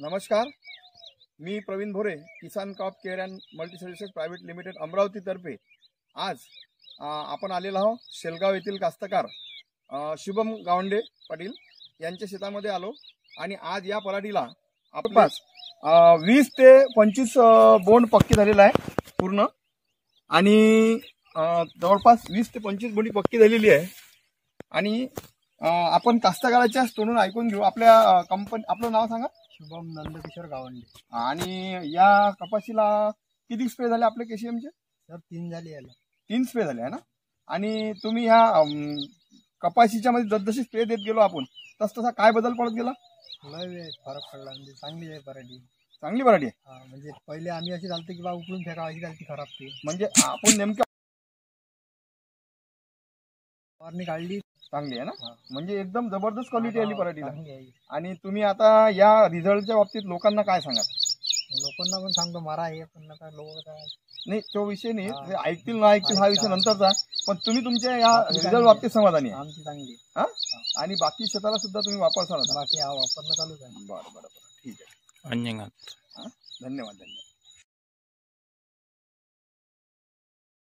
नमस्कार, मी Praveen Bhore, Kisan crop care and multi services private limited अमरावतीतर्फे आज आपण आलेलो आहोत शेलगाव येथील कास्तकार शुभम गावंडे पाटील यांच्या शेतामध्ये आलो आणि आज या पराठीला आपल्यास 20 ते 25 बोंड पक्की झालेला आहे पूर्ण आणि जवळपास 20 ते 25 बोंडी पक्की झालेली आहे आणि आपण कास्तकाराच्या तोंडून ऐकून घेऊ। आपल्या कंपनी आपलं नाव सांगा। शुभम नंदकिशोर गावंडे। आणि या कपाशीला किती स्प्रे झाले आपले केसीएमचे? सर 3 झाले याला। 3 स्प्रे झाले आहे ना। आणि तुम्ही ह्या कपाशीच्या मध्ये जसजशी स्प्रे देत गेलो आपण तसा काय बदल पडत गेला? लय फरक पडला, म्हणजे चांगली आहे पराठी। चांगली पराठी आहे। म्हणजे पहिले आम्ही अशी झालते की बा उकळून फेकावं, अशी झालती खराब ती। म्हणजे आपण नेमकं फवारणी काढली चांगली आहे ना। म्हणजे एकदम जबरदस्त क्वालिटी आली पराठीला। आणि तुम्ही आता या रिझल्टच्या बाबतीत लोकांना काय सांगाल? लोकांना पण सांगतो मारा हे, पण आता लोक नाही तो विषय नाही, ते ऐकतील ना ऐकतील हा विषय नंतरचा, पण तुम्ही तुमच्या या रिझल्ट बाबतीत समाधानी आहे? आमची चांगली। आणि बाकी शेताला सुद्धा तुम्ही वापरता? बाकी वापरणं चालूच आहे। बरं, ठीक आहे। धन्यवाद। धन्यवाद।